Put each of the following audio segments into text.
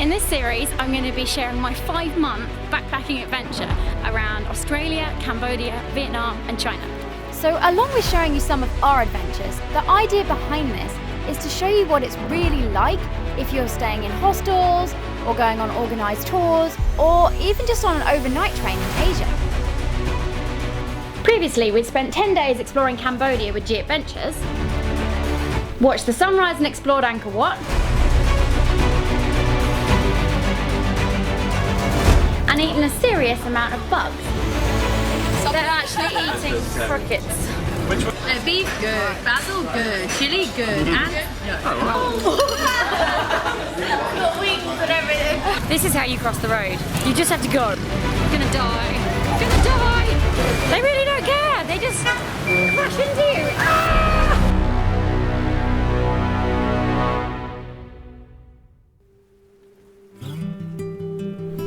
In this series, I'm going to be sharing my 5-month backpacking adventure around Australia, Cambodia, Vietnam and China. So along with showing you some of our adventures, the idea behind this is to show you what it's really like if you're staying in hostels or going on organised tours or even just on an overnight train in Asia. Previously, we'd spent 10 days exploring Cambodia with G Adventures, watched the sunrise and explored Angkor Wat, and eaten a serious amount of bugs. They're actually eating crickets. Which one? Beef good, basil good, chili good, and got wings and everything. This is how you cross the road. You just have to go. You're gonna die. You're gonna die. They really don't care. They just crash into you. Ah!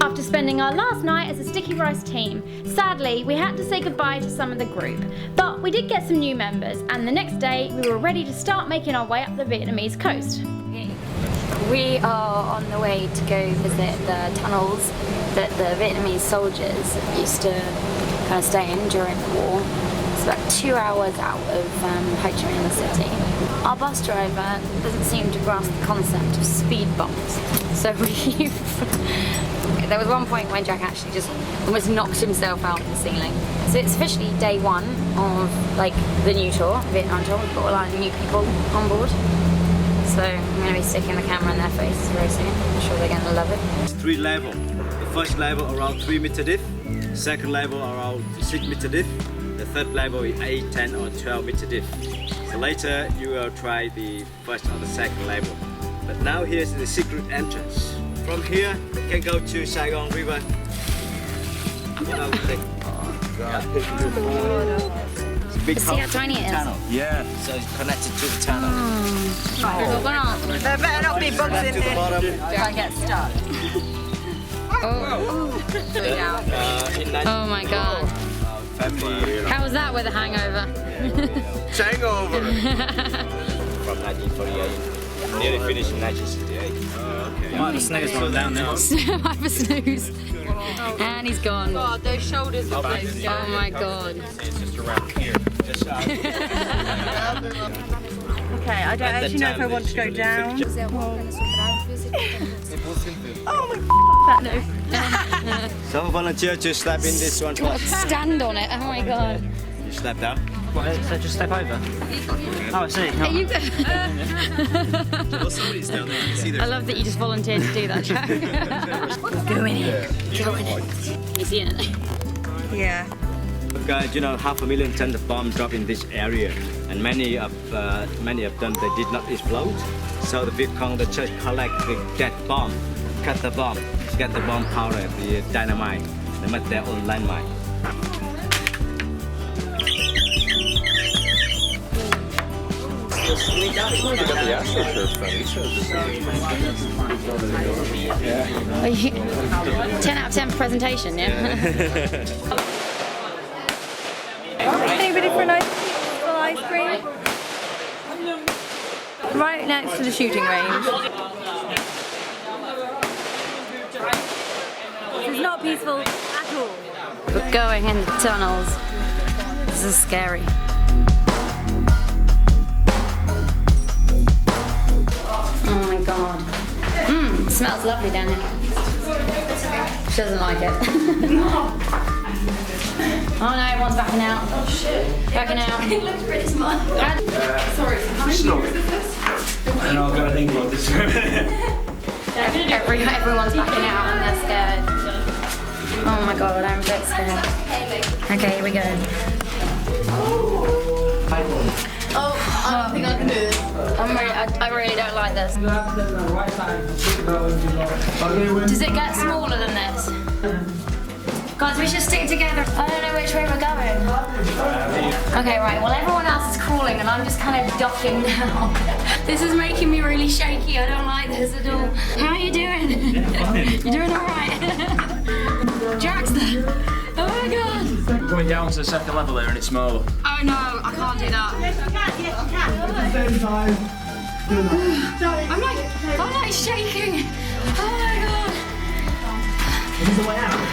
After spending our last night as a sticky rice team, sadly we had to say goodbye to some of the group, but we did get some new members and the next day we were ready to start making our way up the Vietnamese coast. We are on the way to go visit the tunnels that the Vietnamese soldiers used to kind of stay in during the war. It's about 2 hours out of Ho Chi Minh City. Our bus driver doesn't seem to grasp the concept of speed bumps, so there was one point when Jack actually just almost knocked himself out of the ceiling. So it's officially day 1 of like the new tour, Vietnam tour. We've got a lot of new people on board. So I'm going to be sticking the camera in their faces very soon. I'm sure they're going to love it. It's 3 levels. The first level around 3 meter deep, second level around 6 meter deep, the third level is 8, 10 or 12 meter deep. So later you will try the first or the second level. But now here's the secret entrance. From here you can go to Saigon River. Oh God. Big See how tiny it is? tunnel. Yeah, so it's connected to the tunnel. There better not be bugs in here. I get stuck. Oh my God. How was that with a hangover? Hangover! From 1948. Nearly finished in 1968. Oh, okay. Might have a snooze while down there. Might have a snooze. And he's gone. God, those shoulders are closed. Oh my God. It's just around here. Just Okay, I don't actually know if I want to go down. Oh my that no. Some volunteer to step in this one What, first. stand on it? Oh my God. You step down. What, so just step over? Oh, I see. Are you Well, somebody's down there. You can see I love that you just volunteered to do that, Jack. Go in it. Go in it. You seeing it? Yeah. Guys, you know, 500,000 tons of bomb dropped in this area, and many of them they did not explode. So the Vietcong, the church collect the dead bomb, cut the bomb, get the bomb powder, the dynamite, they make their own landmine. You got the AstroTurf from. 10 out of 10 presentation, yeah? Anybody for a nice full ice cream? Right next to the shooting range. This is not peaceful at all. We're going in the tunnels. This is scary. Oh my God. It smells lovely down here. She doesn't like it. Oh no, everyone's backing out. Oh shit. Backing out. It looks pretty smart. Sorry, And I've got to think about this. Everyone's backing out and they're scared. Oh my God, I'm a bit scared. Okay, here we go. Oh, I don't think I can do this. I really don't like this. Does it get smaller than this? Guys, we should stick together. I don't know which way we're going. Okay, right, well everyone else is crawling and I'm just kind of ducking now. This is making me really shaky. I don't like this at all. How are you doing? You're doing alright. Jack's there. Oh my God. Going down to the second level there and it's smaller. Oh no, I can't do that. Yes, you can. Yes, you can. At the same time, I'm like shaking. Oh my god.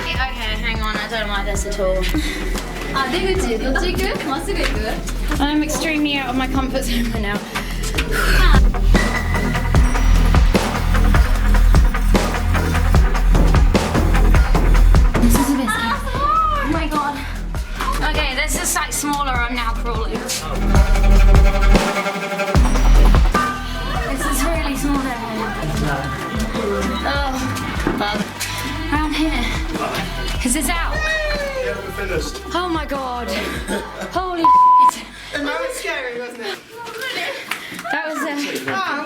Okay, hang on, I don't like this at all. I'm extremely out of my comfort zone right now. This is a bit scary. Oh my god. Okay, this is like smaller, I'm now crawling. This is really small down here. Oh, bug. Around here. Is this out? Yeah, we're finished. Oh my god. Holy shit. And that was scary, wasn't it? That was Oh,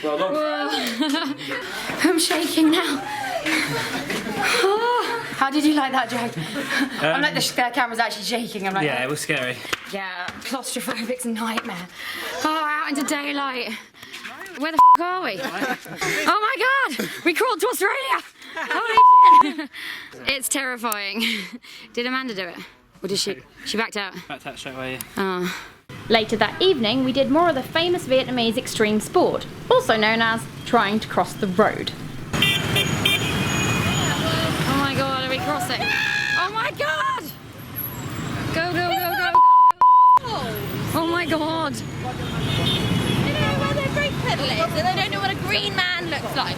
well done. Well done. I'm shaking now. Oh. How did you like that, Jake? I'm like, the camera's actually shaking. I'm like, Yeah, it was scary. yeah, claustrophobic's nightmare. Oh, out into daylight. Where the f are we? Oh my god! We crawled to Australia! Holy shit! It's terrifying. Did Amanda do it? Or did she? She backed out. Backed out straight away. Oh. Later that evening, we did more of the famous Vietnamese extreme sport, also known as trying to cross the road. Oh my god, are we crossing? Oh my god! Go, go, go, go! Oh my god! They don't know where their brake pedal is, and they don't know what a green man looks like.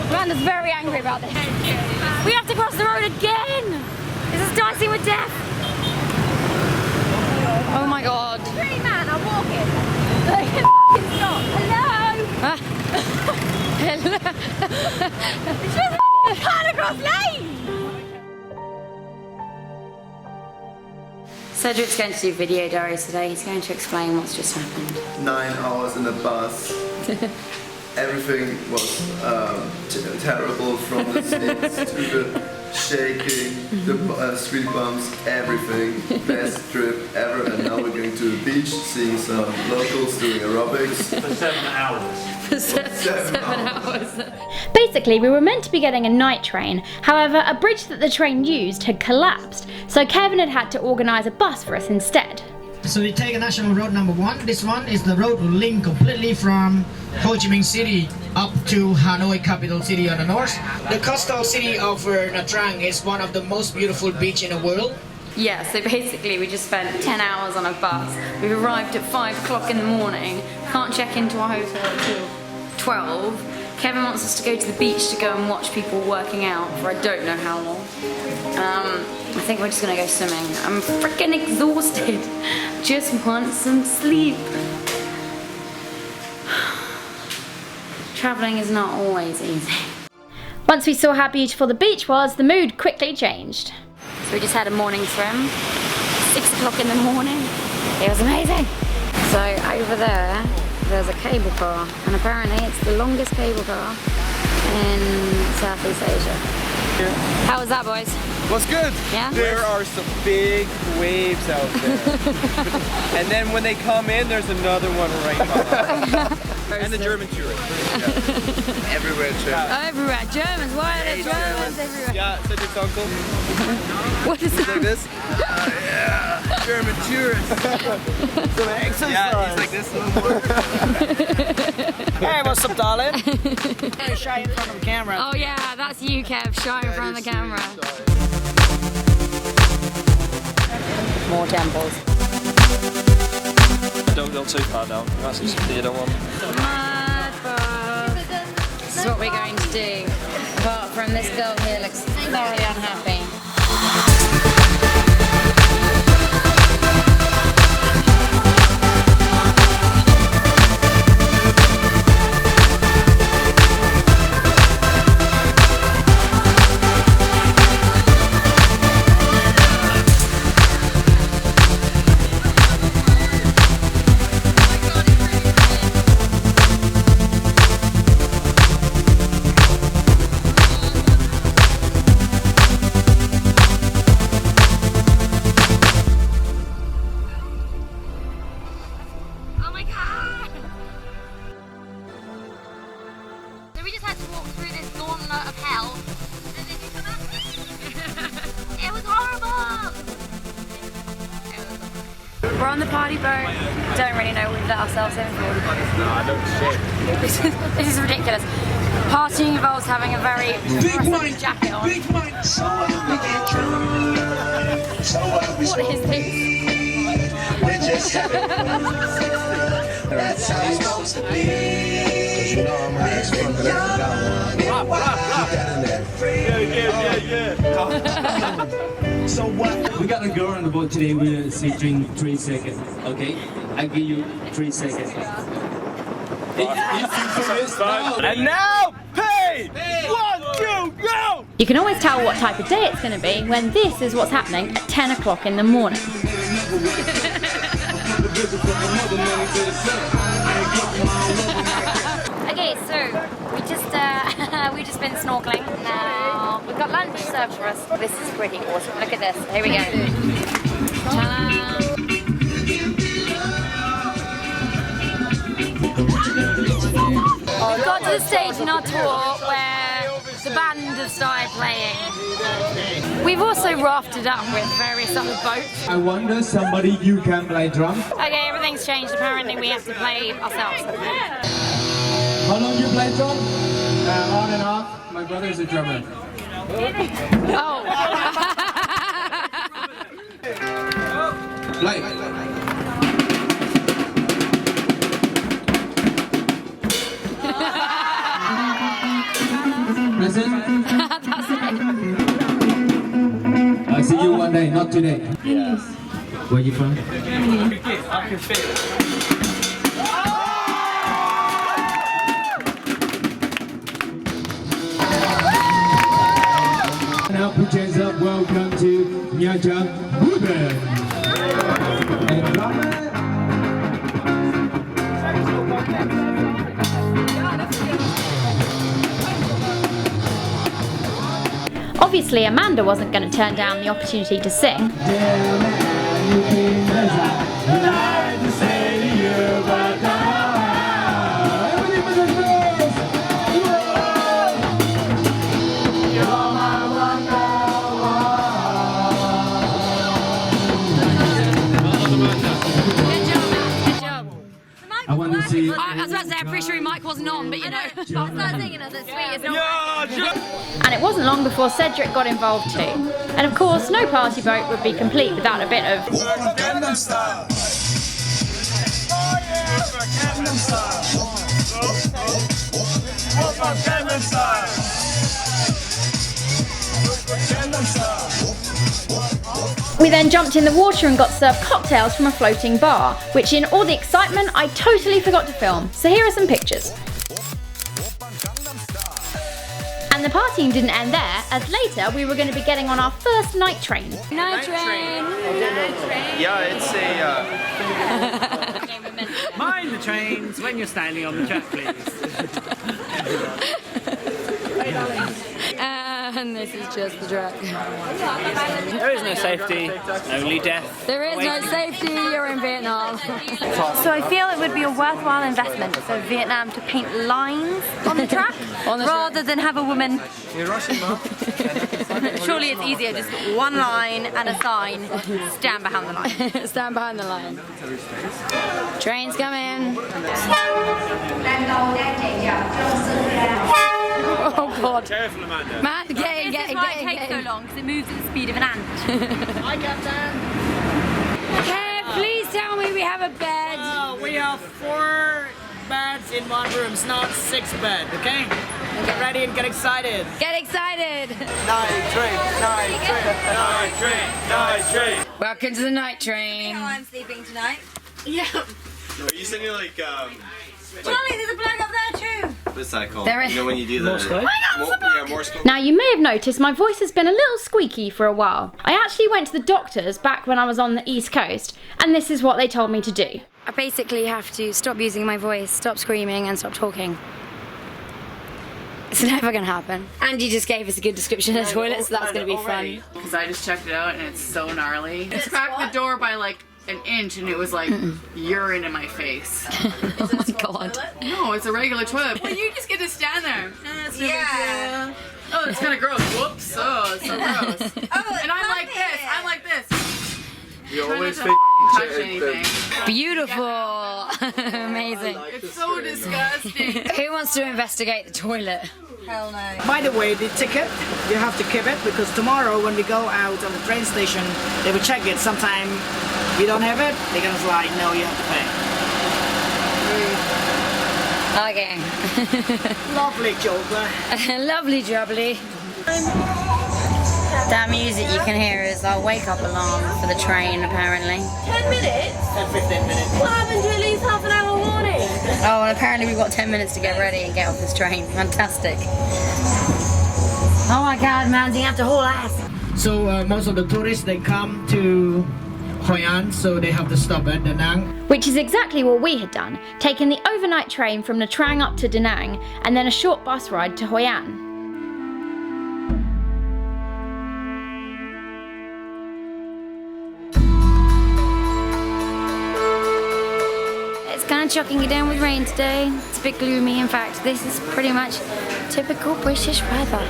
Amanda's very angry about this. We have to cross the road again! This is dicing with death! Oh my god. Green man, I'm walking. Stop. Hello. Hello. It's just can't across lane. Cedric's going to do video diaries today. He's going to explain what's just happened. 9 hours in the bus. Everything was terrible, from the sticks to the shaking, the street bumps, everything. Best trip ever, and now we're going to the beach, seeing some locals doing aerobics. For 7 hours. For 7 hours. Basically, we were meant to be getting a night train. However, a bridge that the train used had collapsed, so Kevin had to organise a bus for us instead. So we take a national road number 1. This one is the road will link completely from Ho Chi Minh City up to Hanoi, capital city on the north. The coastal city of Nha Trang is one of the most beautiful beaches in the world. Yeah, so basically we just spent 10 hours on a bus. We've arrived at 5 o'clock in the morning. Can't check into our hotel until 12. Kevin wants us to go to the beach to go and watch people working out for I don't know how long. I think we're just gonna go swimming. I'm freaking exhausted. Just want some sleep. Traveling is not always easy. Once we saw how beautiful the beach was, the mood quickly changed. So we just had a morning swim. 6 o'clock in the morning. It was amazing. So over there, there's a cable car, and apparently it's the longest cable car in Southeast Asia. How was that, boys? What's good? Yeah? There are some big waves out there. And then when they come in, there's another one right behind. And the German tourists. Yeah. Everywhere German. Everywhere. Germans. Why are there Germans everywhere? Yeah, Cedric's uncle. What is that? Like this. Yeah. German tourists. Some exercise. Yeah, he's like this a little more. Hey, what's up, darling? Shy in front of the camera. Oh yeah, that's you, Kev, shy in front of the camera. More temples. Don't go too far down. That's just the other one. Mad bug. This is what we're going to do. Apart from this girl here looks thoroughly unhappy. We're on the party boat. Don't really know what we've let ourselves in for. No, I don't shit. This is ridiculous. Partying involves having a very impressive jacket on. What is this? That's how it's supposed to be. 'Cause you know I'm gonna explain that down. So what? We got a girl on the boat today. We'll say drink 3 seconds. Okay? I give you 3 seconds. And now, pay! 1, 2, go! You can always tell what type of day it's going to be when this is what's happening at 10 o'clock in the morning. Okay, so we just been snorkeling. Now we've got lunch served for us. This is pretty awesome. Look at this. Here we go. Ta-da! We got to the stage in our tour where the band have started playing. We've also rafted up with various other boats. I wonder somebody you can play drum. Okay, everything's changed. Apparently we have to play ourselves. How long you play drum? On and off. My brother is a drummer. Oh. Play. Present? That's it. I'll see you one day, not today. Yes. Where you from? Now put your hands up, welcome to Nha Trang, Ruben. And drummer. Obviously, Amanda wasn't going to turn down the opportunity to sing. I want to see. I was about to say, I'm pretty sure Mike wasn't on, but you know. I'll start singing as it's sweet. It's not. And it wasn't long before Cedric got involved too. And of course, no party boat would be complete without a bit of... We then jumped in the water and got served cocktails from a floating bar, which in all the excitement I totally forgot to film, so here are some pictures. And the partying didn't end there, as later we were going to be getting on our first night train. Night train. Yeah, it's a... Mind the trains when you're standing on the track, please. And this is just the track. There is no safety, only death. There is no safety, you're in Vietnam. So I feel it would be a worthwhile investment for Vietnam to paint lines on the track rather than have a woman. Surely it's easier, just one line and a sign, stand behind the line. Stand behind the line. Train's coming. Oh God. Careful, Amanda. Man, This is why it takes so long, because it moves at the speed of an ant. Hi, Captain. Okay, please tell me we have a bed. We have 4 beds in one room. It's not 6 beds, okay? Get ready and get excited. Get excited. Night train, night train, night train, night train. Welcome to the night train. I'm sleeping tonight. Are you singing like Charlie, there's a bloke up there too. what's that called? There is- You know when you do the Morse code? Now you may have noticed my voice has been a little squeaky for a while. I actually went to the doctors back when I was on the East Coast, and this is what they told me to do. I basically have to stop using my voice, stop screaming, and stop talking. It's never gonna happen. Andy just gave us a good description of the toilet, so that's gonna be fun. Because I just checked it out and it's so gnarly. It's cracked the door by like an inch and it was like urine in my face. Oh my God. No, it's a regular toilet. Well, you just get to stand there. Yeah. Oh, it's kind of gross. Whoops. Oh, it's so gross. And I'm like this. I'm like this. You always Trying think touch anything. Beautiful. Amazing. It's so disgusting. Who wants to investigate the toilet? Hell no. By the way, the ticket, you have to keep it because tomorrow when we go out on the train station, they will check it. Sometime we don't have it, they're gonna say, no, you have to pay. Okay. Lovely joker. Lovely jubbly. That music you can hear is our wake-up alarm for the train, apparently. 10 minutes? 10-15 minutes. What happened to at least half an hour warning? Oh, and apparently we've got 10 minutes to get ready and get off this train. Fantastic. Oh my god, man, you have to haul ass. So most of the tourists, they come to Hoi An, so they have to stop at Da Nang. Which is exactly what we had done, taking the overnight train from Nha Trang up to Da Nang and then a short bus ride to Hoi An. It's kind of chucking it down with rain today. It's a bit gloomy. In fact, this is pretty much typical British weather.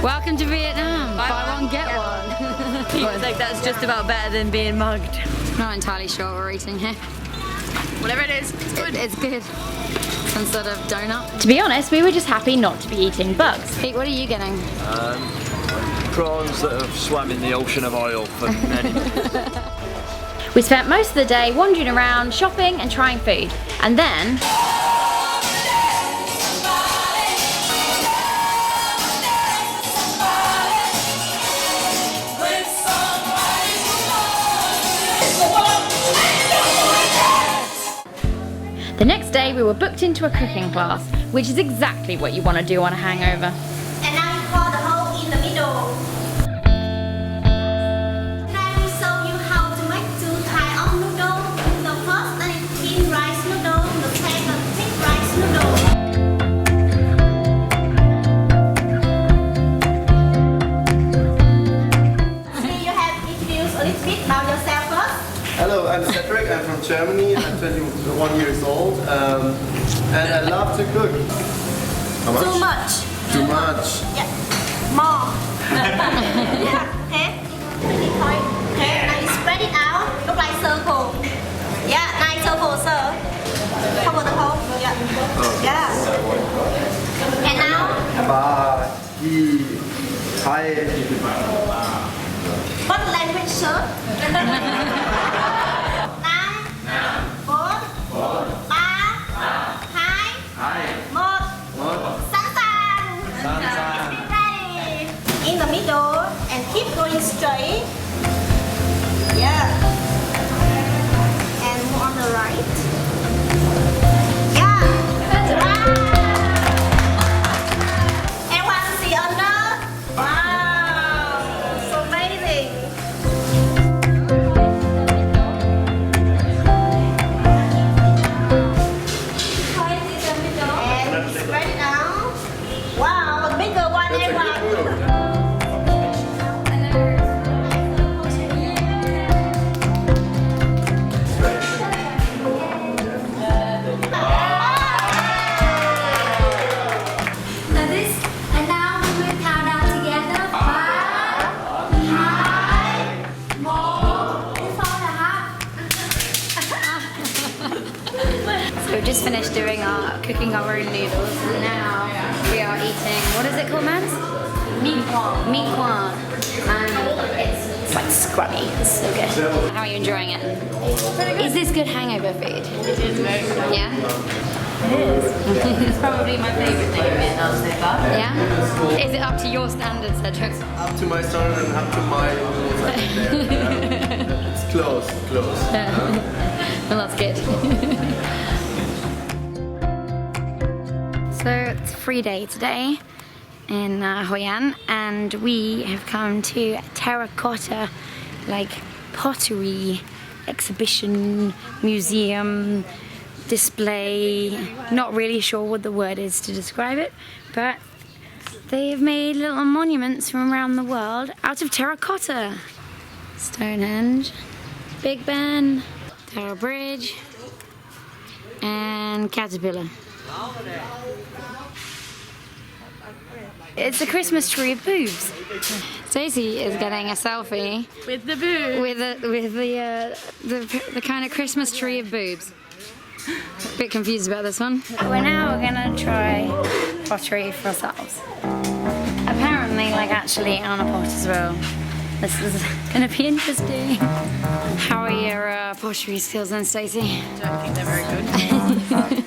Welcome to Vietnam. Buy one, get one. It's like that's just about better than being mugged. Not entirely sure what we're eating here. Whatever it is, it's good. It's good. Some sort of donut. To be honest, we were just happy not to be eating bugs. Pete, what are you getting? Prawns that have swam in the ocean of oil for many minutes. We spent most of the day wandering around, shopping and trying food. And then... the next day we were booked into a cooking class, which is exactly what you want to do on a hangover. And now you pour the hole in the middle. Now we show you how to make two types of noodles. The first is thin rice noodle, the second thick rice noodle. See, you have introduced a little bit about yourself first. Hello, I'm Cedric. I'm from Germany. I'm 21 years old, and I love to cook. How much? Too much. Too much. Yeah. More. Yeah. Okay. Okay. Now you spread it out. Look like circle. Yeah. Nice circle, sir. Cover the hole. Yeah. Yeah. And now. What language, sir? 9, 4, 3, 2, 1. In the middle and keep going straight. Yeah. And more on the right. Yeah. Everyone see under? Wow. So amazing. And spread it out. Wow, the bigger one, everyone. So we just finished doing cooking our own noodles, and now we are eating, what is it called, Mans? Meat quan. Meat quan. And it's like scrubby. It's so good. How are you enjoying it? Is this good hangover food? It is very good. Yeah? It is. It's probably my favorite thing in Vietnam so far. Yeah? Is it up to your standards, Cedric? Up to my standard and up to my rules. I think there. It's close. Well, that's good. So it's a free day today in Hoi An, and we have come to a terracotta pottery exhibition museum display. Not really sure what the word is to describe it, but they've made little monuments from around the world out of terracotta. Stonehenge, Big Ben, Tower Bridge, and Caterpillar. It's a Christmas tree of boobs. Stacey is getting a selfie with the boobs. With the kind of Christmas tree of boobs. A bit confused about this one. We're gonna try pottery for ourselves. Apparently, like actually on a pot as well. This is gonna be interesting. How are your pottery skills then, Stacey? I don't think they're very good.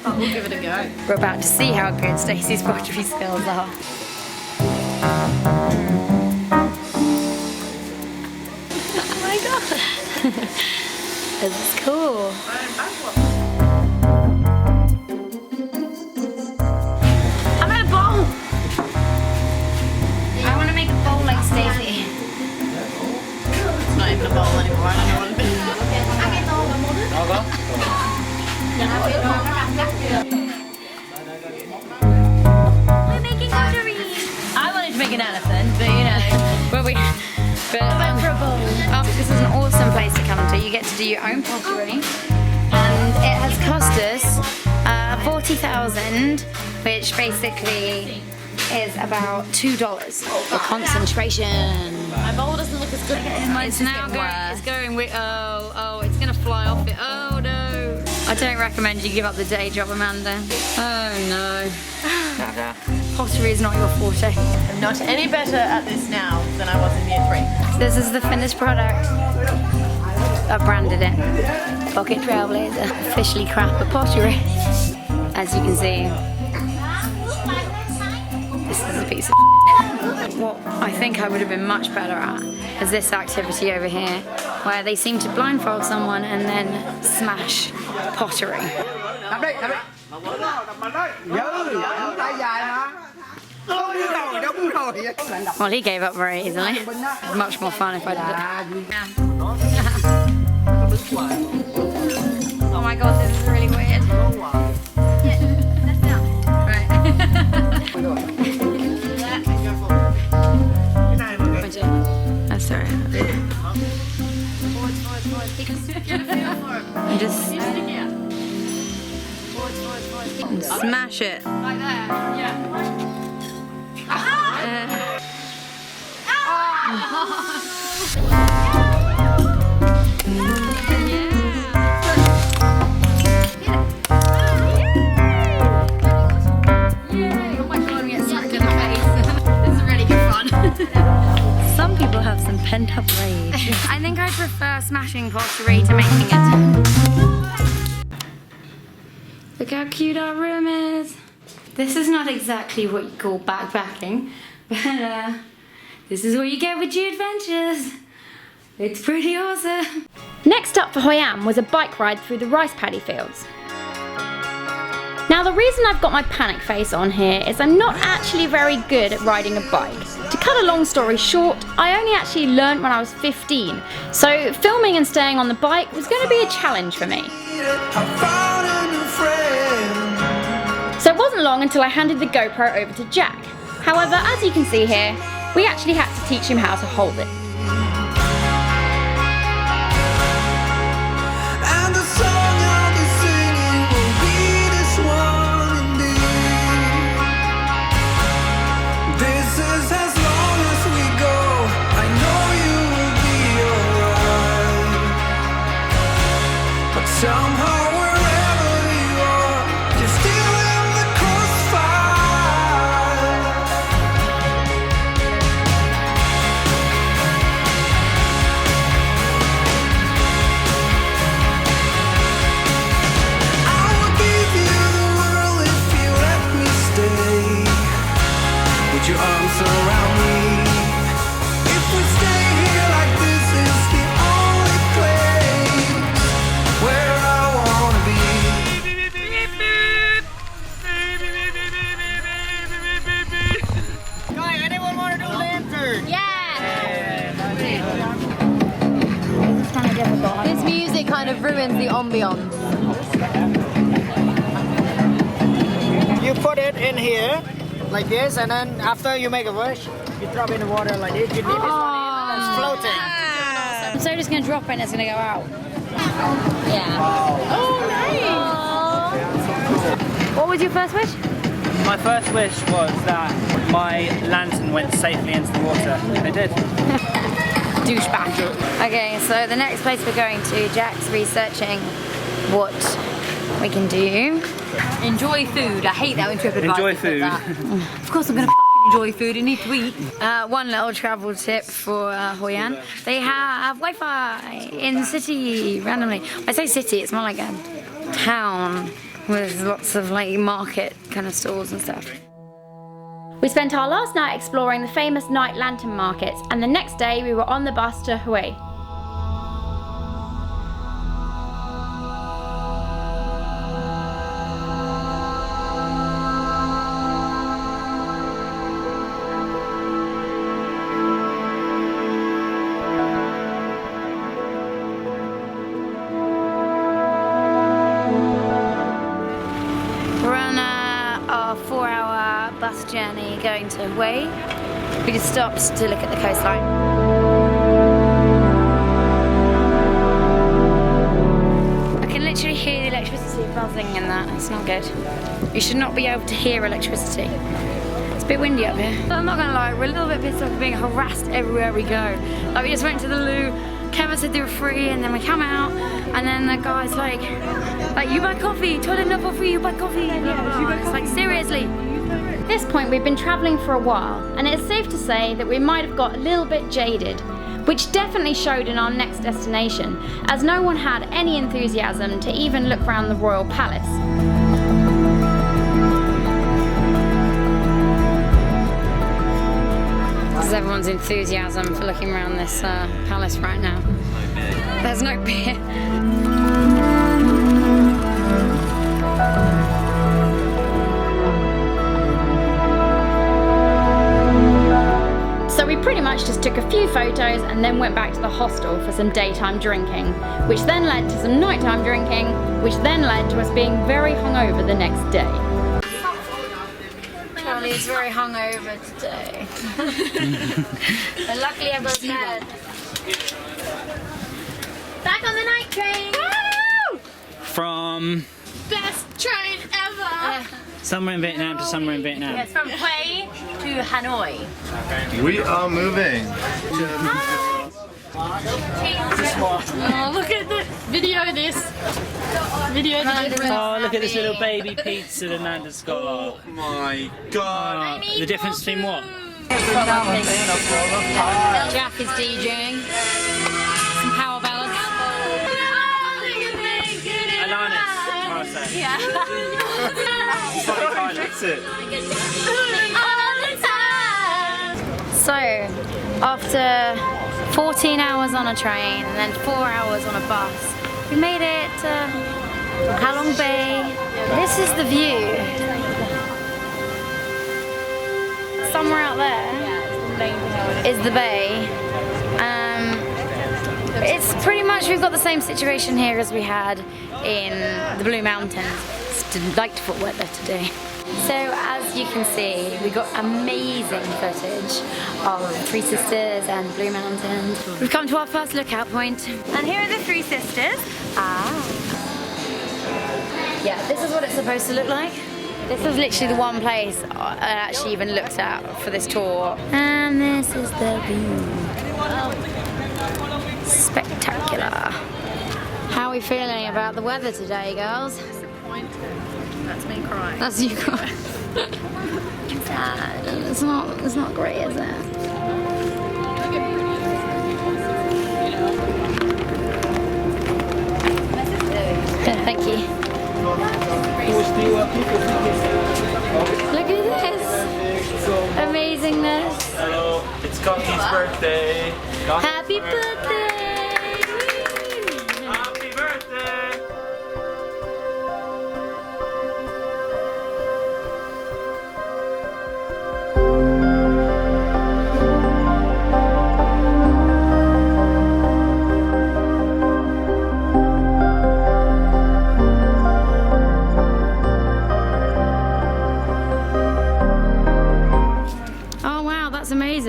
But we'll give it a go. We're about to see how good Stacey's pottery skills are. Oh my god! This is cool. I made a bowl! I want to make a bowl like Stacey. It's not even a bowl anymore. I don't know what it is. We're making pottery! I wanted to make an elephant, but you know. This is an awesome place to come to. You get to do your own pottery, and it has cost us 40,000, which basically is about $2 for concentration. My bowl doesn't look as good. It's now going. It's going with. Oh! It's gonna fly off it. Oh no! I don't recommend you give up the day job, Amanda. Oh no! Pottery is not your forte. I'm not any better at this now than I was in year 3. This is the finished product. I've branded it. Pocket Trailblazer. Officially crap at pottery. As you can see, this is a piece of what I think I would have been much better at is this activity over here, where they seem to blindfold someone and then smash pottery. Well, he gave up very easily. Much more fun if I did it. Oh my god, this is really weird. Right. That's alright. Just smash it. Like that, yeah. Some people have some pent-up rage. I think I prefer smashing pottery to making it. Look how cute our room is. This is not exactly what you call backpacking, but this is what you get with G Adventures. It's pretty awesome. Next up for Hoi An was a bike ride through the rice paddy fields. Now the reason I've got my panic face on here is I'm not actually very good at riding a bike. To cut a long story short, I only actually learned when I was 15, so filming and staying on the bike was going to be a challenge for me. So it wasn't long until I handed the GoPro over to Jack. However, as you can see here, we actually had to teach him how to hold it. This music kind of ruins the ambiance. You put it in here like this, and then after you make a wish, you drop in the water like this. You dip this one in, and it's floating. So just gonna drop it and it's gonna go out. Yeah. Oh, nice! What was your first wish? My first wish was that my lantern went safely into the water. It did. Douchebag. Okay, so the next place we're going to, Jack's researching what we can do. Enjoy food. I hate that when TripAdvisor Enjoy says food. that. Of course I'm gonna f***ing enjoy food. I need to eat. One little travel tip for Hoi An. They have Wi-Fi in the city, randomly. I say city, it's more like a town with lots of like market kind of stalls and stuff. We spent our last night exploring the famous night lantern markets, and the next day we were on the bus to Hue. Journey going to Hue. We just stopped to look at the coastline. I can literally hear the electricity buzzing in that. It's not good. You should not be able to hear electricity. It's a bit windy up here. But I'm not gonna lie, we're a little bit pissed off being harassed everywhere we go. Like we just went to the loo, Kevin said they were free, and then we come out, and then the guy's like you buy coffee, toilet not for free, you buy coffee. Yeah, it's like seriously. At this point we've been travelling for a while, and it's safe to say that we might have got a little bit jaded, which definitely showed in our next destination, as no one had any enthusiasm to even look around the royal palace. This is everyone's enthusiasm for looking around this palace right now. There's no beer. So we pretty much just took a few photos and then went back to the hostel for some daytime drinking, which then led to some nighttime drinking, which then led to us being very hungover the next day. Charlie is very hungover today. But luckily I've got his head. Back on the night train! Woo! From Best train ever! somewhere in Vietnam to somewhere in Vietnam. Yes, from Hue to Hanoi. We are moving. Oh, look at the video this. Video this. Oh, look at this little baby pizza that Nanda's got. Oh my god. The difference between what? Jack is DJing. Some power ballads. Alanis. Morissette. Yeah. Fix it. So, after 14 hours on a train and then 4 hours on a bus, we made it to Halong Bay. This is the view. Somewhere out there is the bay. It's pretty much, we've got the same situation here as we had in the Blue Mountains. It's delightful weather today. So as you can see, we got amazing footage of Three Sisters and Blue Mountains. We've come to our first lookout point. And here are the Three Sisters. Yeah, this is what it's supposed to look like. This is literally the one place I actually even looked at for this tour. And this is the view. Spectacular. How are we feeling about the weather today, girls? Disappointed. That's me crying. That's you crying. Sad. It's not great, is it? Yeah, thank you. Look at this. Amazingness. Hello, it's Coffee's birthday. Happy birthday! Happy birthday!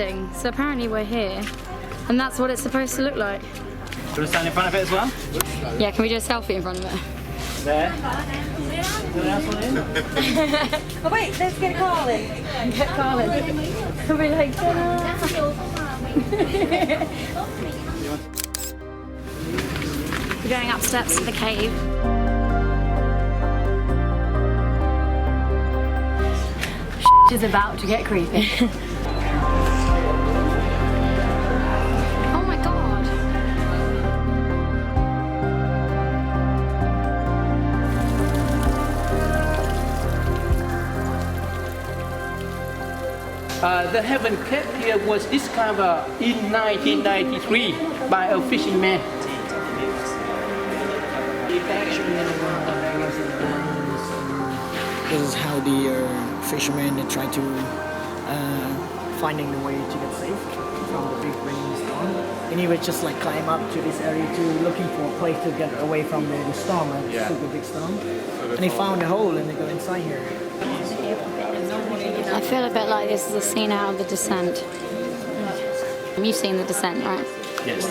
amazing. So apparently we're here, and that's what it's supposed to look like. Do you want to stand in front of it as well? Yeah, can we do a selfie in front of it? There. Oh wait, let's get Carlin. Get Carlin. We'll be like, we're going up steps to the cave. Is about to get creepy. Oh my god. The Heaven Cave here was discovered in 1993 by a fisherman. This is how the fishermen try to finding the way to get safe from the big rainstorm. And he would just like climb up to this area to looking for a place to get away from the storm, like super big storm. And they found a hole and they go inside here. I feel a bit like this is a scene out of The Descent. You've seen The Descent, right? Yes.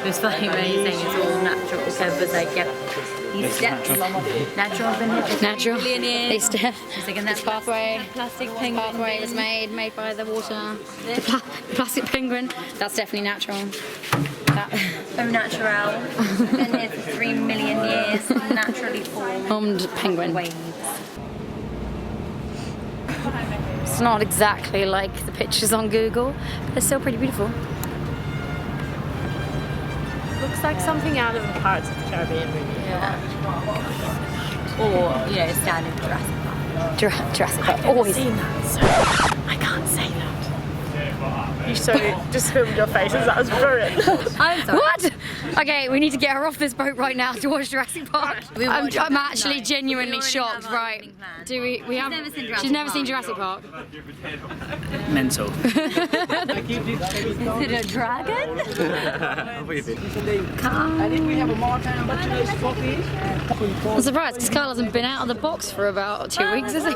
It's funny when you're saying it's all natural, because like, yeah, these steps, natural, They step. This pathway. Plastic This penguin. pathway is made by the water. The plastic penguin. That's definitely natural. Au natural. Been here for 3 million years. Naturally formed penguin. waves. It's not exactly like the pictures on Google, but it's still pretty beautiful. Looks like something out of a Pirates of the Caribbean movie. Yeah. Or, you know, standard Jurassic Park. Jurassic Park. Always. Seen that, so I can't say that. You just filmed your faces. That was brilliant. I'm sorry. What? Okay, we need to get her off this boat right now to watch Jurassic Park. I'm actually genuinely shocked. Right? Do we have? She's never seen Jurassic Park. Mental. Is it a dragon? I think we have a more time, but today's coffee. I'm surprised because Carl hasn't been out of the box for about 2 weeks, has he?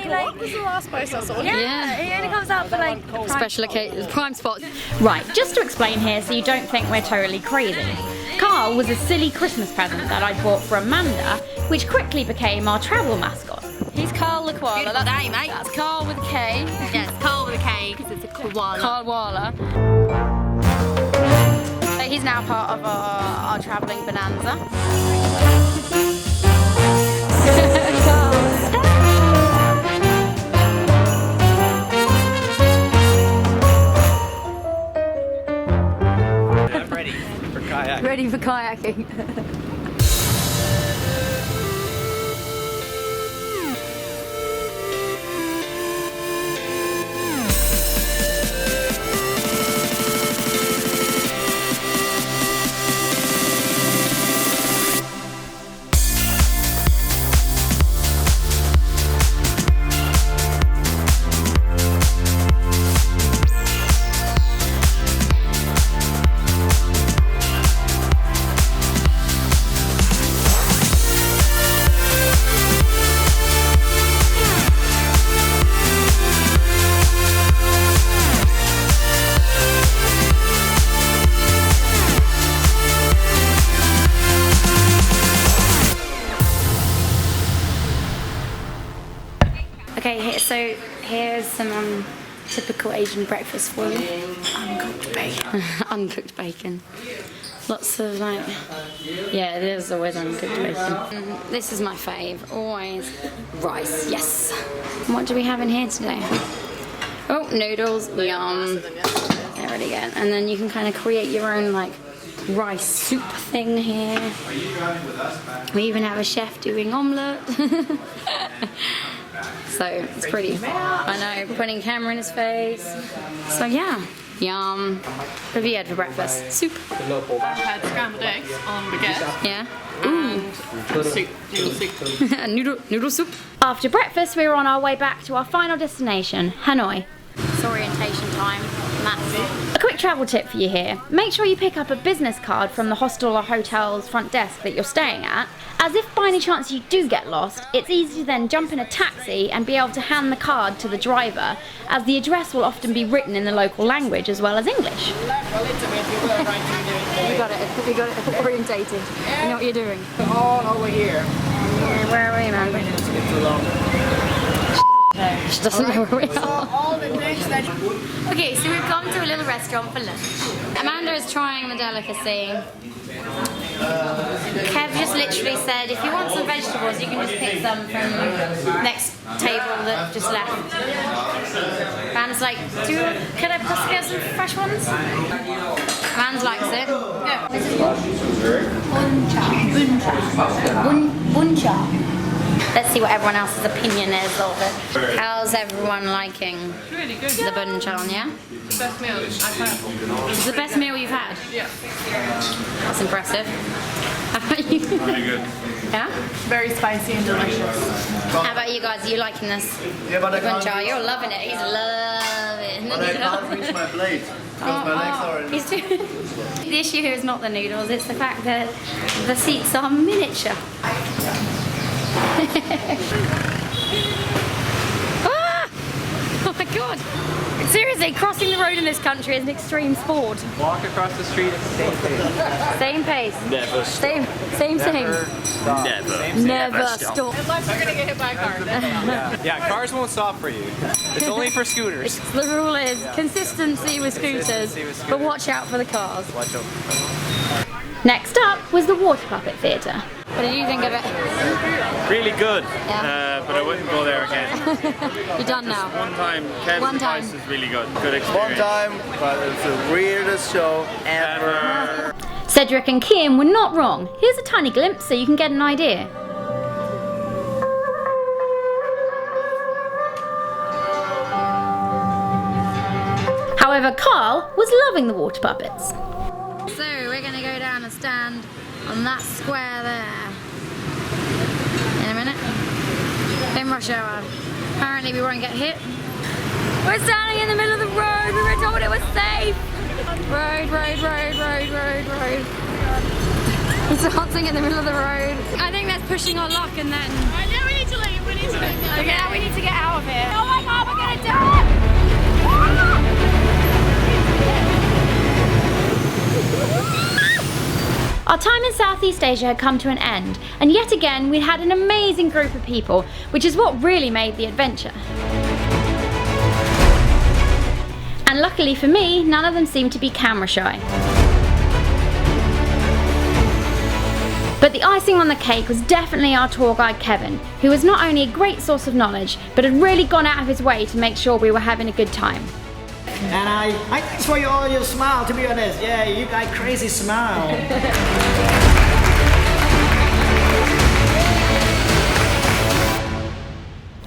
What was the last post I saw? Yeah. He only comes out for like Special occasions, prime spots. Right, just to explain here so you don't think we're totally crazy. Carl was a silly Christmas present that I bought for Amanda, which quickly became our travel mascot. He's Carl the koala. Beautiful day, mate. That's Carl with a K. Yes, Carl with a K because it's a koala. Carl Walla. So he's now part of our travelling bonanza. I'm ready for kayaking. Ready for kayaking. Okay, so here's some typical Asian breakfast for you. Uncooked bacon. Uncooked bacon. Lots of like, yeah, there's always uncooked bacon. This is my fave, always rice, yes. What do we have in here today? Oh, noodles, yum. They're really good. And then you can kind of create your own like rice soup thing here. We even have a chef doing omelette. So it's pretty, I know, putting camera in his face. So yeah, yum. What have you had for breakfast? Soup. I had scrambled eggs on baguette. Yeah. Ooh. Soup, noodle soup. Noodle soup. After breakfast, we were on our way back to our final destination, Hanoi. It's orientation time. maps. A quick travel tip for you here. Make sure you pick up a business card from the hostel or hotel's front desk that you're staying at, as if by any chance you do get lost, it's easy to then jump in a taxi and be able to hand the card to the driver, as the address will often be written in the local language as well as English. You got it orientated. You know what you're doing. All over here. Where are we, man? She doesn't know where we are. Okay, so we've gone to a little restaurant for lunch. Amanda is trying the delicacy. Kev just literally said, if you want some vegetables, you can just pick some from the next table that just left. Amanda's like, could I possibly have some fresh ones? Amanda likes it. Yeah. Buncha. Let's see what everyone else's opinion is of it. How's everyone liking Really good. the bunchan, yeah? Best meal I've had. It's the best meal you've had? Yeah. That's impressive. How about you? Very good. Yeah? Very spicy and delicious. How about you guys? Are you liking this? Yeah, but I can't Bunchan, reach- you're loving it. He's loving But I can't reach my plate because my legs are in. He's doing... The issue here is not the noodles, it's the fact that the seats are miniature. Ah! Oh my god! Seriously, crossing the road in this country is an extreme sport. Walk across the street at the same pace. Same pace. Never stop. Same. Never stop. Unless you're gonna get hit by a car. Yeah, cars won't stop for you. It's only for scooters. The rule is consistency with scooters, Consistency with scooters. but watch out for the cars. Watch out. Next up was the Water Puppet Theatre. What did you think of it? Really good, Yeah. but I wouldn't go there again. You're done now. One time, Kevin's One time. advice is really good. Good One experience. time, but it's the weirdest show ever. Cedric and Kim were not wrong. Here's a tiny glimpse so you can get an idea. However, Carl was loving the water puppets. So we're going to go down and stand on that square there. In a minute. In rush hour. Apparently we won't get hit. We're standing in the middle of the road. We were told it was safe. Road. We're dancing in the middle of the road. I think that's pushing our luck and then... Right, now we need to leave. We need to leave. Okay, now we need to get out of here. Oh my god, we're gonna do it! Our time in Southeast Asia had come to an end, and yet again we had an amazing group of people, which is what really made the adventure. And luckily for me, none of them seemed to be camera shy. But the icing on the cake was definitely our tour guide Kevin, who was not only a great source of knowledge, but had really gone out of his way to make sure we were having a good time. And I thanks for all your smile, to be honest. Yeah, you got crazy smile.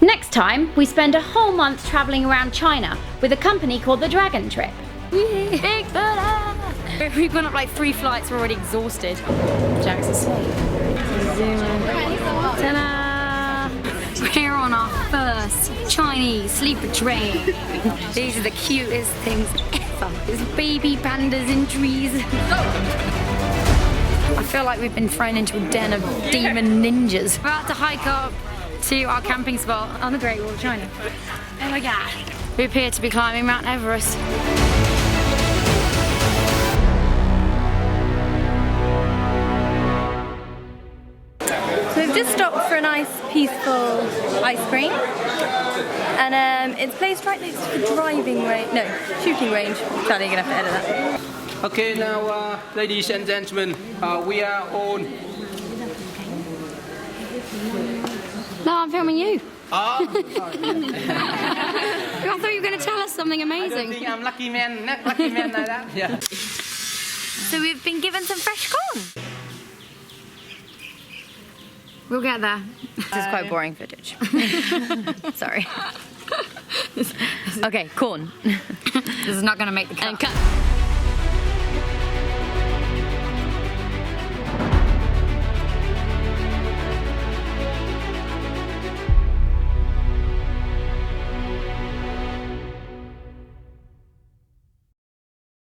Next time, we spend a whole month travelling around China with a company called the Dragon Trip. Big fella! We've gone up like 3 flights, we're already exhausted. Jack's asleep. Zoom in. Ta-da! We're on our first Chinese sleeper train. These are the cutest things ever. There's baby pandas in trees. I feel like we've been thrown into a den of demon ninjas. We're about to hike up to our camping spot on the Great Wall of China. Oh my god. We appear to be climbing Mount Everest. So we've just stopped for a nice, peaceful ice cream. And it's placed right next to the shooting range. Charlie, you're gonna have to edit that. Okay, now, ladies and gentlemen, we are on. No, I'm filming you. Oh, I thought you were going to tell us something amazing. I don't think I'm lucky man like that. Yeah. So we've been given some fresh corn. We'll get there. This is quite boring footage. Sorry. Okay, corn. This is not going to make the cut.